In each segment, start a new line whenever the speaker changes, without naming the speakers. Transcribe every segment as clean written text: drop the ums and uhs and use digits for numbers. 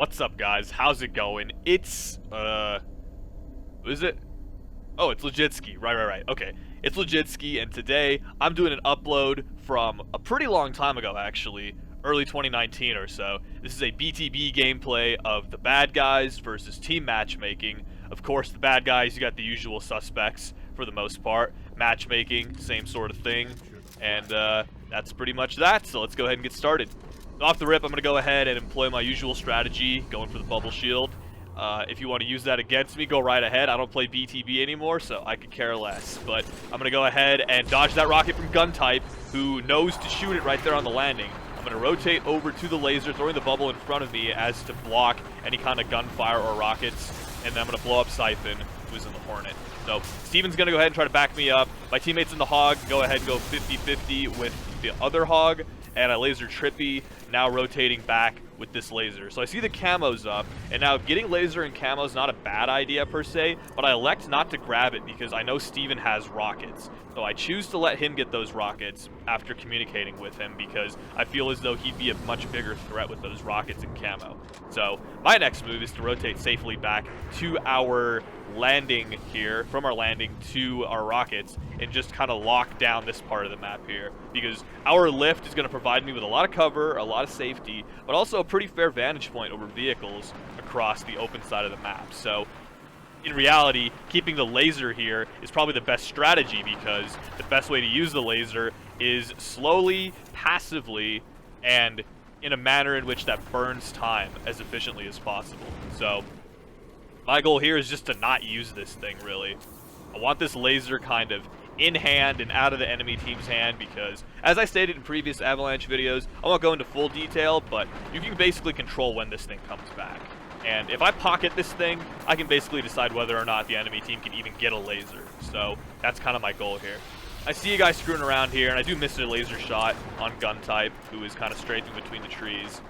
What's up, guys? How's it going? It's, who is it? Oh, it's Legitsky. Right. Okay. It's Legitsky, and today I'm doing an upload from a pretty long time ago, actually. Early 2019 or so. This is a BTB gameplay of the bad guys versus team matchmaking. Of course, the bad guys, you got the usual suspects for the most part. Matchmaking, same sort of thing. And, that's pretty much that, so let's go ahead and get started. Off the rip, I'm going to go ahead and employ my usual strategy, going for the bubble shield. If you want to use that against me, go right ahead. I don't play BTB anymore, so I could care less. But I'm going to go ahead and dodge that rocket from Guntype, who knows to shoot it right there on the landing. I'm going to rotate over to the laser, throwing the bubble in front of me as to block any kind of gunfire or rockets. And then I'm going to blow up sSyphoN, who's in the Hornet. So Steven's going to go ahead and try to back me up. My teammates in the Hog go ahead and go 50-50 with the other Hog. And I laser TriPPPeY, now rotating back with this laser. So I see the camos up, and now getting laser and camo is not a bad idea per se, but I elect not to grab it because I know Steven has rockets. So I choose to let him get those rockets after communicating with him because I feel as though he'd be a much bigger threat with those rockets and camo. So my next move is to rotate safely back to our landing here, from our landing to our rockets, and just kind of lock down this part of the map here, because our lift is going to provide me with a lot of cover, a lot of safety, but also a pretty fair vantage point over vehicles across the open side of the map. So in reality, keeping the laser here is probably the best strategy, because the best way to use the laser is slowly, passively, and in a manner in which that burns time as efficiently as possible. So my goal here is just to not use this thing, really. I want this laser kind of in hand and out of the enemy team's hand because, as I stated in previous Avalanche videos, I won't go into full detail, but you can basically control when this thing comes back. And if I pocket this thing, I can basically decide whether or not the enemy team can even get a laser. So that's kind of my goal here. I see you guys screwing around here, and I do miss a laser shot on Guntype, who is kind of strafing between the trees.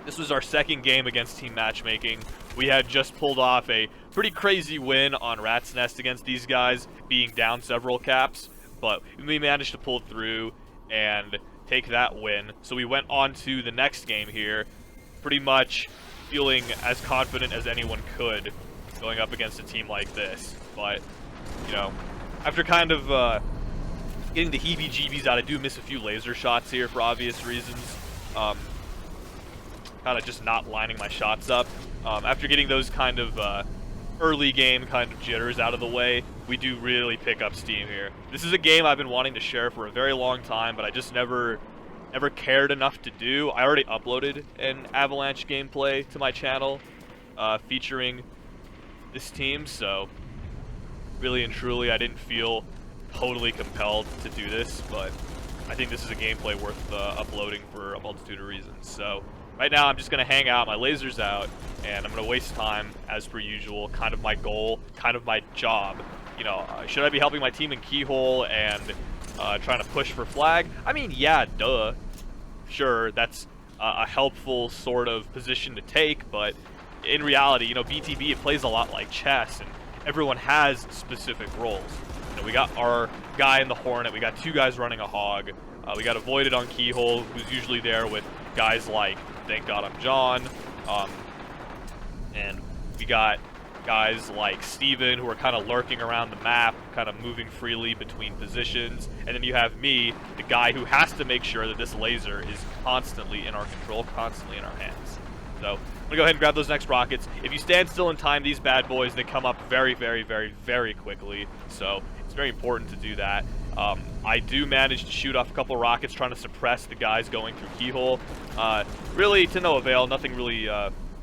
This was our second game against team matchmaking. We had just pulled off a pretty crazy win on Rat's Nest against these guys, being down several caps, but we managed to pull through and take that win. So we went on to the next game here, pretty much feeling as confident as anyone could going up against a team like this. But, you know, after kind of getting the heebie-jeebies out, I do miss a few laser shots here for obvious reasons. Kind of just not lining my shots up. After getting those kind of early game kind of jitters out of the way, we do really pick up steam here. This is a game I've been wanting to share for a very long time, but I just never cared enough to do. I already uploaded an Avalanche gameplay to my channel featuring this team, so really and truly I didn't feel totally compelled to do this, but I think this is a gameplay worth uploading for a multitude of reasons. So right now, I'm just going to hang out, my laser's out, and I'm going to waste time, as per usual, kind of my goal, kind of my job. You know, should I be helping my team in Keyhole and trying to push for flag? I mean, yeah, duh. Sure, that's a helpful sort of position to take, but in reality, you know, BTB, it plays a lot like chess, and everyone has specific roles. You know, we got our guy in the Hornet, we got two guys running a Hog, we got Avoided on Keyhole, who's usually there with guys like ThankGodImJohn, and we got guys like Steven who are kind of lurking around the map, kind of moving freely between positions, and then you have me, the guy who has to make sure that this laser is constantly in our control, constantly in our hands. So I'm gonna go ahead and grab those next rockets. If you stand still in time, these bad boys, they come up very, very, very, very quickly, so it's very important to do that. I do manage to shoot off a couple rockets trying to suppress the guys going through Keyhole. Really to no avail, nothing really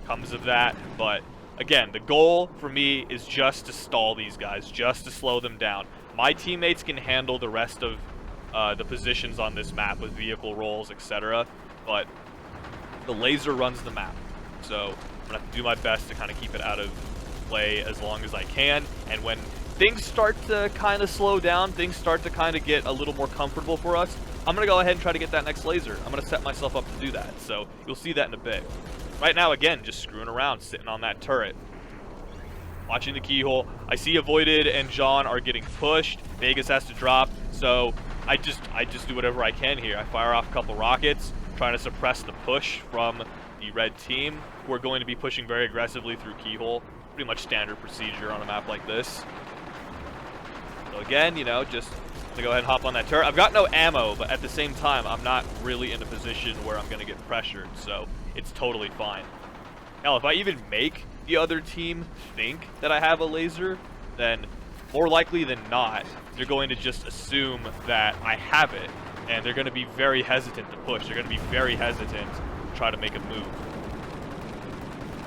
comes of that, but again, the goal for me is just to stall these guys, just to slow them down. My teammates can handle the rest of the positions on this map with vehicle rolls, etc., but the laser runs the map, so I'm gonna have to do my best to kind of keep it out of play as long as I can, and when things start to kind of slow down, things start to kind of get a little more comfortable for us, I'm going to go ahead and try to get that next laser. I'm going to set myself up to do that, so you'll see that in a bit. Right now, again, just screwing around, sitting on that turret. Watching the Keyhole. I see Avoided and John are getting pushed. Vegas has to drop, so I just do whatever I can here. I fire off a couple rockets, trying to suppress the push from the red team, who are going to be pushing very aggressively through Keyhole. Pretty much standard procedure on a map like this. So again, you know, just gonna go ahead and hop on that turret. I've got no ammo, but at the same time, I'm not really in a position where I'm gonna get pressured, so it's totally fine. Hell, if I even make the other team think that I have a laser, then more likely than not, they're going to just assume that I have it, and they're going to be very hesitant to push. They're going to be very hesitant to try to make a move.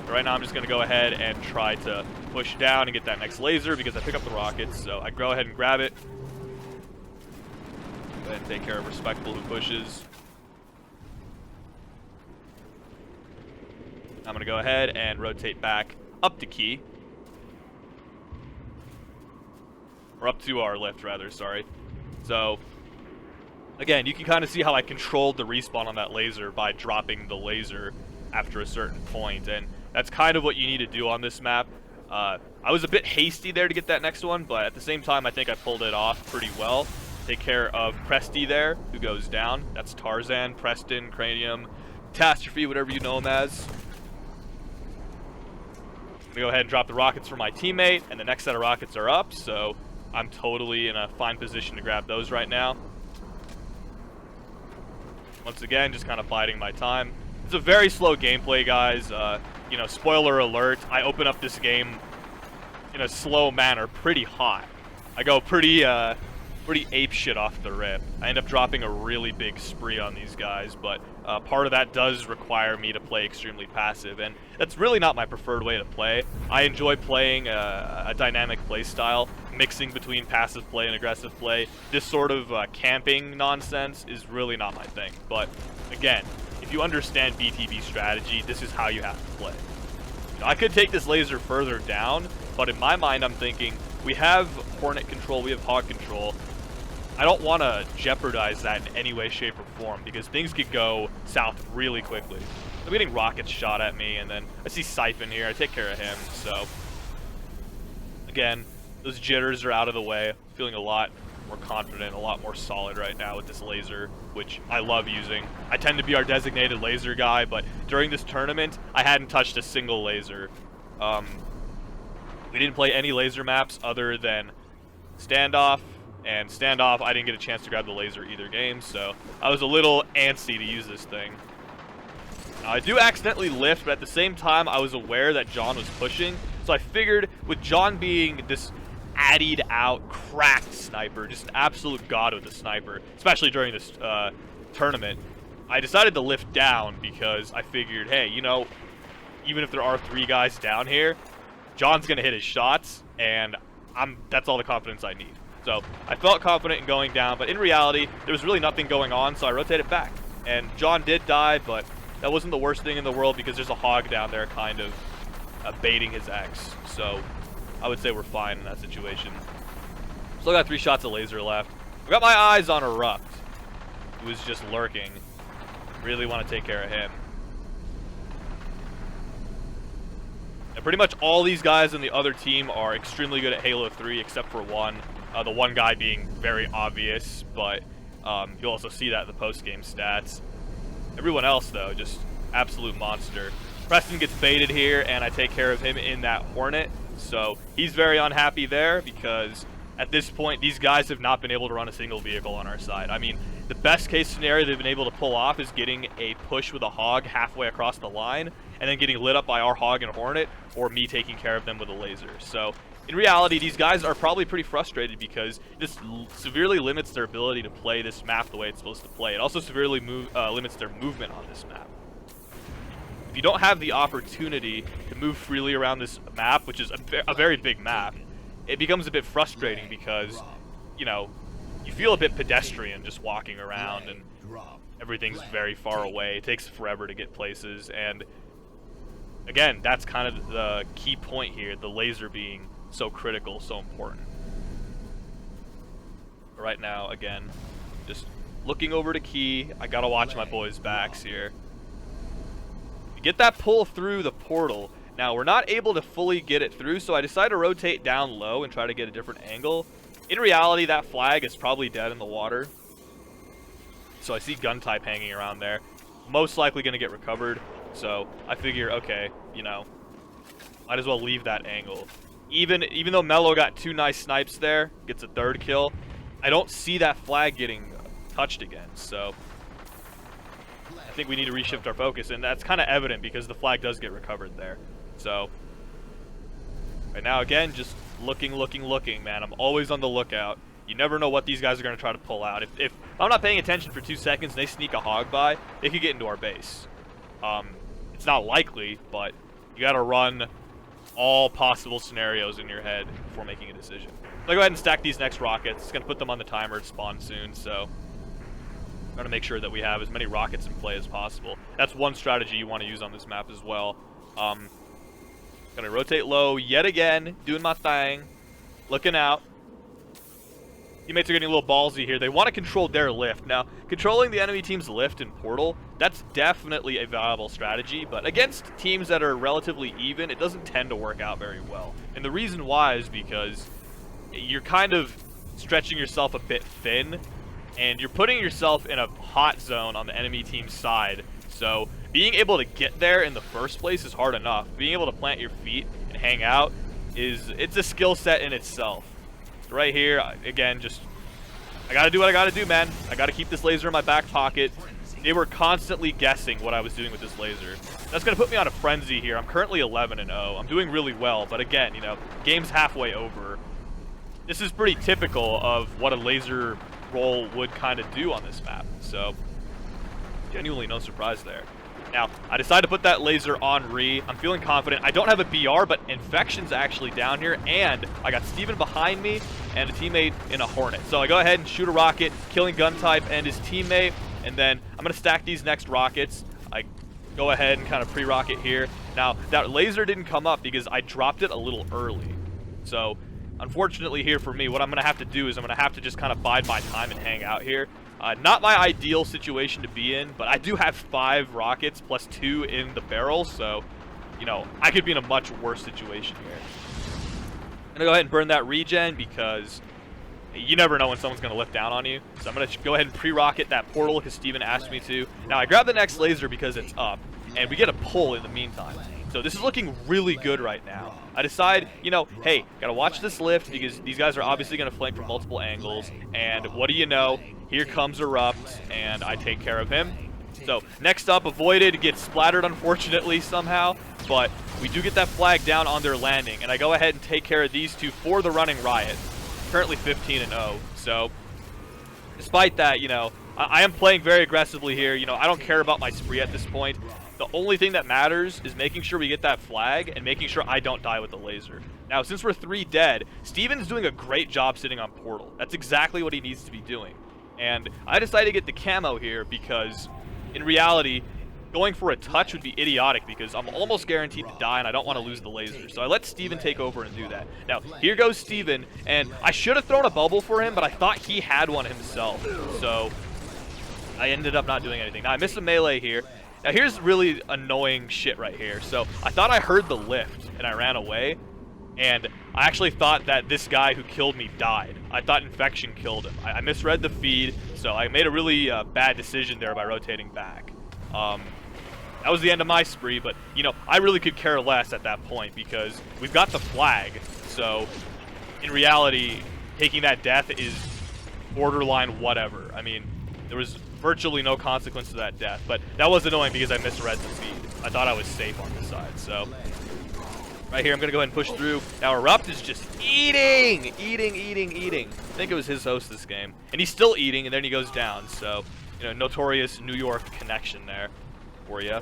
But right now, I'm just going to go ahead and try to push down and get that next laser because I pick up the rockets, so I go ahead and grab it. Go ahead and take care of Respectful, who pushes. I'm going to go ahead and rotate back up to Key. Or up to our lift, rather, sorry. So, again, you can kind of see how I controlled the respawn on that laser by dropping the laser after a certain point. And that's kind of what you need to do on this map. I was a bit hasty there to get that next one, but at the same time, I think I pulled it off pretty well. Take care of Presty there, who goes down. That's Tarzan, Preston, Cranium, Catastrophe, whatever you know him as. I'm gonna go ahead and drop the rockets for my teammate, and the next set of rockets are up, so I'm totally in a fine position to grab those right now. Once again, just kind of biding my time. It's a very slow gameplay, guys. You know, spoiler alert, I open up this game in a slow manner, pretty hot. I go pretty ape shit off the rip. I end up dropping a really big spree on these guys, but part of that does require me to play extremely passive, and that's really not my preferred way to play. I enjoy playing a dynamic play style, mixing between passive play and aggressive play. This sort of camping nonsense is really not my thing, but again, if you understand BTB strategy, this is how you have to play. You know, I could take this laser further down, but in my mind I'm thinking, we have Hornet control, we have Hog control. I don't want to jeopardize that in any way, shape, or form, because things could go south really quickly. I'm getting rockets shot at me, and then I see sSyphoN here. I take care of him, so... Again, those jitters are out of the way. Feeling a lot more confident, a lot more solid right now with this laser, which I love using. I tend to be our designated laser guy, but during this tournament, I hadn't touched a single laser. We didn't play any laser maps other than Standoff, and Standoff, I didn't get a chance to grab the laser either game, so I was a little antsy to use this thing. Now, I do accidentally lift, but at the same time, I was aware that John was pushing, so I figured with John being this addied out, cracked sniper, just an absolute god with the sniper, especially during this tournament, I decided to lift down because I figured, hey, you know, even if there are 3 guys down here, John's going to hit his shots, and that's all the confidence I need. So I felt confident in going down, but in reality, there was really nothing going on, so I rotated back. And John did die, but that wasn't the worst thing in the world because there's a Hog down there kind of baiting his X. So I would say we're fine in that situation. Still got 3 shots of laser left. I've got my eyes on Erupt, who is just lurking. Really want to take care of him. And pretty much all these guys on the other team are extremely good at Halo 3, except for one. The one guy being very obvious, but you'll also see that in the post-game stats. Everyone else, though, just absolute monster. Preston gets baited here, and I take care of him in that Hornet. So he's very unhappy there because at this point, these guys have not been able to run a single vehicle on our side. I mean, the best case scenario they've been able to pull off is getting a push with a Hog halfway across the line and then getting lit up by our Hog and Hornet, or me taking care of them with a laser. So in reality, these guys are probably pretty frustrated because this severely limits their ability to play this map the way it's supposed to play. It also severely limits their movement on this map. If you don't have the opportunity to move freely around this map, which is a very big map, it becomes a bit frustrating because, you know, you feel a bit pedestrian just walking around and everything's very far away. It takes forever to get places, and again, that's kind of the key point here, the laser being so critical, so important. But right now, again, just looking over to Key. I gotta watch my boys' backs here. Get that pull through the portal. Now, we're not able to fully get it through, so I decided to rotate down low and try to get a different angle. In reality, that flag is probably dead in the water. So I see Guntype hanging around there. most likely going to get recovered. So I figure, okay, you know, might as well leave that angle. Even though Melo got 2 nice snipes there, gets a 3rd kill, I don't see that flag getting touched again. So I think we need to reshift our focus, and that's kind of evident because the flag does get recovered there. So right now, again, just looking, man. I'm always on the lookout. You never know what these guys are going to try to pull out. If I'm not paying attention for 2 seconds and they sneak a hog by, they could get into our base. It's not likely, but you got to run all possible scenarios in your head before making a decision. So I go ahead and stack these next rockets. It's going to put them on the timer to spawn soon, so I'm going to make sure that we have as many rockets in play as possible. That's one strategy you want to use on this map as well. Going to rotate low yet again, doing my thing, looking out. Teammates are getting a little ballsy here. They want to control their lift. Now, controlling the enemy team's lift and portal, that's definitely a viable strategy, but against teams that are relatively even, it doesn't tend to work out very well. And the reason why is because you're kind of stretching yourself a bit thin, and you're putting yourself in a hot zone on the enemy team's side. So being able to get there in the first place is hard enough. Being able to plant your feet and hang out it's a skill set in itself. Right here, again, just I gotta do what I gotta do, man. I gotta keep this laser in my back pocket. They were constantly guessing what I was doing with this laser. That's gonna put me on a frenzy here. I'm currently 11-0. I'm doing really well, but again, you know, game's halfway over. This is pretty typical of what a laser roll would kind of do on this map. So genuinely no surprise there. Now, I decided to put that laser on Re. I'm feeling confident. I don't have a BR, but Infection's actually down here, and I got Steven behind me and a teammate in a Hornet. So I go ahead and shoot a rocket, killing Guntype and his teammate, and then I'm going to stack these next rockets. I go ahead and kind of pre-rocket here. Now, that laser didn't come up because I dropped it a little early. So, unfortunately here for me, what I'm going to have to do is I'm going to have to just kind of bide my time and hang out here. Not my ideal situation to be in, but I do have 5 rockets plus 2 in the barrel, so, you know, I could be in a much worse situation here. I'm going to go ahead and burn that regen because you never know when someone's going to lift down on you. So I'm going to go ahead and pre-rocket that portal because Steven asked me to. Now, I grab the next laser because it's up, and we get a pull in the meantime. So this is looking really good right now. I decide, you know, hey, gotta watch this lift because these guys are obviously gonna flank from multiple angles. And what do you know? Here comes Erupt, and I take care of him. So next up, avoided, gets splattered unfortunately somehow, but we do get that flag down on their landing, and I go ahead and take care of these two for the running riot. Currently 15-0. So despite that, you know, I am playing very aggressively here. You know, I don't care about my spree at this point. The only thing that matters is making sure we get that flag and making sure I don't die with the laser. Now, since we're 3 dead, Steven's doing a great job sitting on portal. That's exactly what he needs to be doing. And I decided to get the camo here because, in reality, going for a touch would be idiotic because I'm almost guaranteed to die and I don't want to lose the laser. So I let Steven take over and do that. Now, here goes Steven, and I should have thrown a bubble for him, but I thought he had one himself. So I ended up not doing anything. Now, I missed a melee here. Now, here's really annoying shit right here. So I thought I heard the lift, and I ran away. And I actually thought that this guy who killed me died. I thought Infection killed him. I misread the feed, so I made a really bad decision there by rotating back. That was the end of my spree, but, you know, I really could care less at that point because we've got the flag. So, in reality, taking that death is borderline whatever. I mean, there was virtually no consequence to that death, but that was annoying because I misread the feed. I thought I was safe on this side, so right here I'm gonna go ahead and push through. Now Erupt is just eating. I think it was his host this game, and he's still eating, and then he goes down. So, you know, notorious New York connection there for you.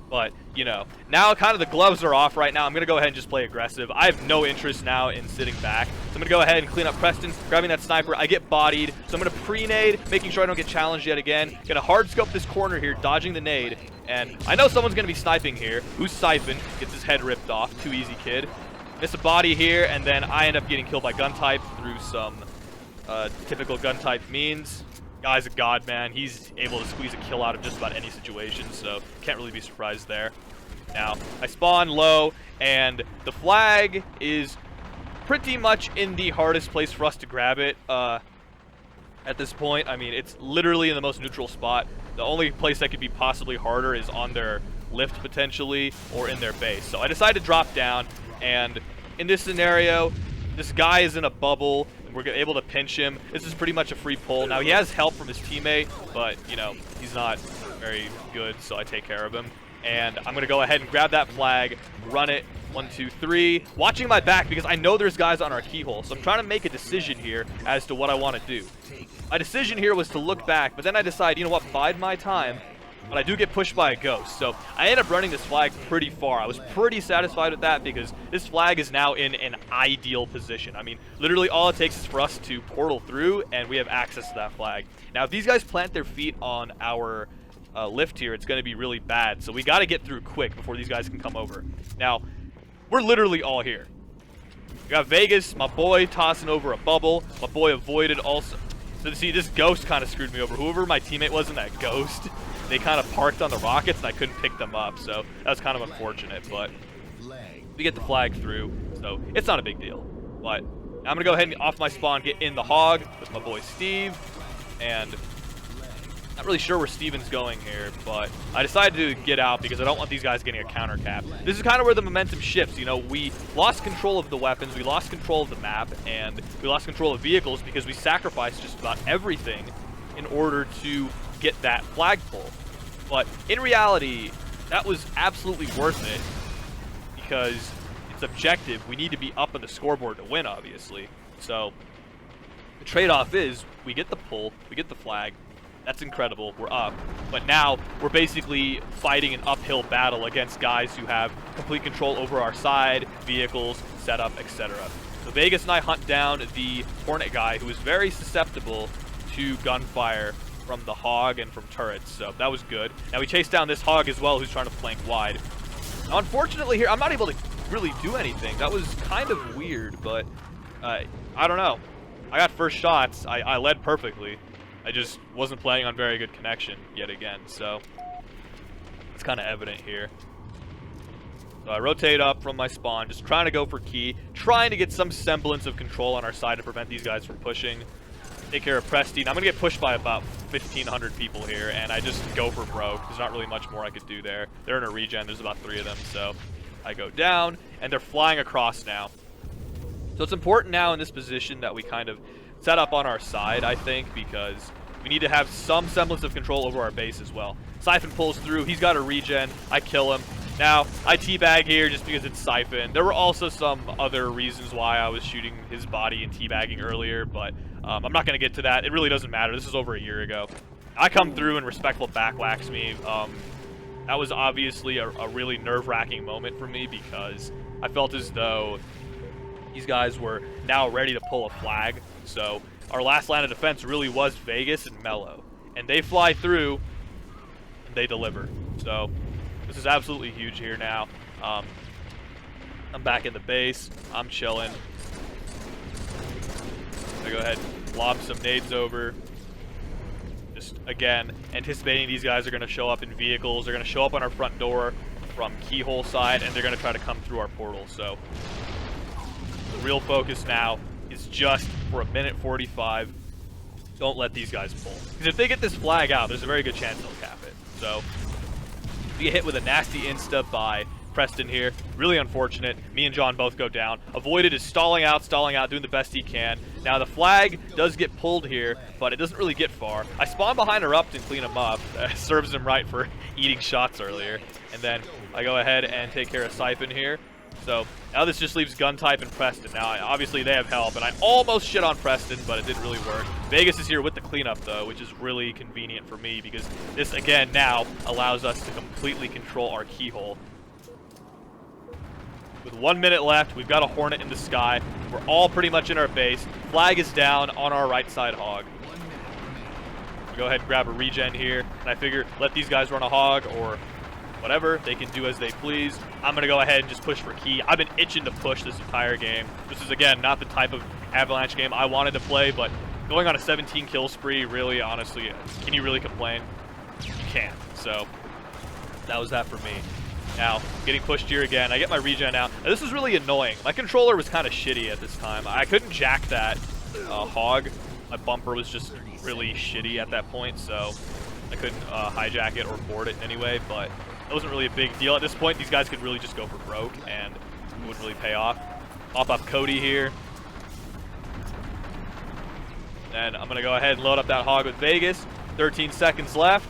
But, you know, now kind of the gloves are off right now. I'm going to go ahead and just play aggressive. I have no interest now in sitting back. So I'm going to go ahead and clean up Preston, grabbing that sniper. I get bodied, so I'm going to pre-nade, making sure I don't get challenged yet again. Going to hard scope this corner here, dodging the nade. And I know someone's going to be sniping here. Who's sSyphoN? Gets his head ripped off. Too easy, kid. Miss a body here, and then I end up getting killed by Guntype through some typical Guntype means. Guy's a god, man. He's able to squeeze a kill out of just about any situation, so can't really be surprised there. Now, I spawn low, and the flag is pretty much in the hardest place for us to grab it at this point. I mean, it's literally in the most neutral spot. The only place that could be possibly harder is on their lift potentially or in their base. So I decided to drop down, and in this scenario, this guy is in a bubble, and we're able to pinch him. This is pretty much a free pull. Now, he has help from his teammate, but, you know, he's not very good, so I take care of him. And I'm going to go ahead and grab that flag, run it, 1, 2, 3. Watching my back because I know there's guys on our keyhole, so I'm trying to make a decision here as to what I want to do. My decision here was to look back, but then I decide, you know what, bide my time. But I do get pushed by a ghost, so I end up running this flag pretty far. I was pretty satisfied with that because this flag is now in an ideal position. I mean, literally all it takes is for us to portal through, and we have access to that flag. Now, if these guys plant their feet on our lift here, it's going to be really bad. So we got to get through quick before these guys can come over. Now, we're literally all here. We got Vegas, my boy, tossing over a bubble. My boy avoided also. So see, this ghost kind of screwed me over. Whoever my teammate was in that ghost, they kind of parked on the rockets, and I couldn't pick them up. So that was kind of unfortunate, but we get the flag through, so it's not a big deal. But I'm going to go ahead and off my spawn, get in the hog with my boy Steve, and not really sure where Steven's going here, but I decided to get out because I don't want these guys getting a counter cap. This is kind of where the momentum shifts. You know, we lost control of the weapons, we lost control of the map, and we lost control of vehicles because we sacrificed just about everything in order to get that flagpole. But in reality, that was absolutely worth it because it's objective. We need to be up on the scoreboard to win, obviously. So the trade-off is we get the pull, we get the flag. That's incredible. We're up. But now we're basically fighting an uphill battle against guys who have complete control over our side, vehicles, setup, etc. So Vegas and I hunt down the Hornet guy who is very susceptible to gunfire from the hog and from turrets. So that was good. Now we chase down this hog as well who's trying to flank wide. Now unfortunately here, I'm not able to really do anything. That was kind of weird, but I don't know. I got first shots. I led perfectly. I just wasn't playing on very good connection yet again, so it's kind of evident here. So I rotate up from my spawn, just trying to go for key, trying to get some semblance of control on our side to prevent these guys from pushing. Take care of Preston. I'm going to get pushed by about 1,500 people here, and I just go for broke. There's not really much more I could do there. They're in a regen. There's about 3 of them, so I go down, and they're flying across now. So it's important now in this position that we kind of set up on our side, I think, because we need to have some semblance of control over our base as well. sSyphoN pulls through. He's got a regen. I kill him. Now, I teabag here just because it's sSyphoN. There were also some other reasons why I was shooting his body and teabagging earlier, but I'm not going to get to that. It really doesn't matter. This is over a year ago. I come through and Respctful backwhacks me. That was obviously a really nerve-wracking moment for me because I felt as though these guys were now ready to pull a flag. So our last line of defense really was Vegas and Melo. And they fly through, and they deliver. So this is absolutely huge here now. I'm back in the base. I'm chilling. I go ahead and lob some nades over. Just, again, anticipating these guys are going to show up in vehicles. They're going to show up on our front door from keyhole side, and they're going to try to come through our portal. So the real focus now is just for a minute 45. Don't let these guys pull. Because if they get this flag out, there's a very good chance they'll cap it. So we get hit with a nasty insta by Preston here. Really unfortunate. Me and John both go down. Avoided is stalling out, doing the best he can. Now the flag does get pulled here, but it doesn't really get far. I spawn behind Erupt and clean him up. Serves him right for eating shots earlier. And then I go ahead and take care of sSyphoN here. So now this just leaves Guntype and Preston. Now, obviously they have help, and I almost shit on Preston, but it didn't really work. Vegas is here with the cleanup, though, which is really convenient for me because this, again, now allows us to completely control our keyhole. With 1 minute left, we've got a Hornet in the sky. We're all pretty much in our base. Flag is down on our right side hog. We go ahead and grab a regen here, and I figure let these guys run a hog or whatever. They can do as they please. I'm going to go ahead and just push for key. I've been itching to push this entire game. This is, again, not the type of Avalanche game I wanted to play, but going on a 17 kill spree, really, honestly, can you really complain? You can't. So that was that for me. Now, getting pushed here again. I get my regen out. Now, this is really annoying. My controller was kind of shitty at this time. I couldn't jack that hog. My bumper was just really shitty at that point, so I couldn't hijack it or board it anyway, but it wasn't really a big deal. At this point, these guys could really just go for broke, and it wouldn't really pay off. Pop up Cody here. And I'm going to go ahead and load up that hog with Vegas. 13 seconds left.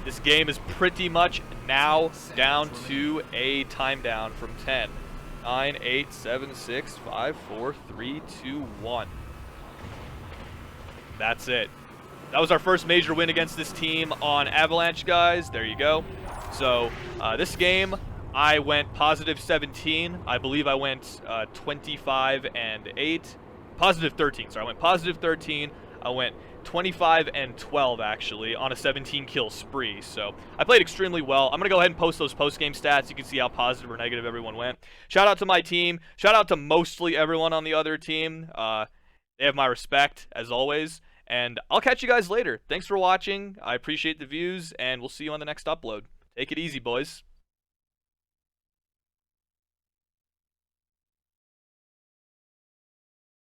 This game is pretty much now down to a time down from 10. 9, 8, 7, 6, 5, 4, 3, 2, 1. That's it. That was our first major win against this team on Avalanche, guys. There you go. So this game, I went positive 17. I believe I went 25 and 8. Positive 13. Sorry, I went positive 13. I went 25 and 12 actually on a 17 kill spree. So I played extremely well. I'm gonna go ahead and post those post-game stats. You can see how positive or negative everyone went. Shout out to my team. Shout out to mostly everyone on the other team. They have my respect as always. And I'll catch you guys later. Thanks for watching. I appreciate the views, and we'll see you on the next upload. Take it easy, boys.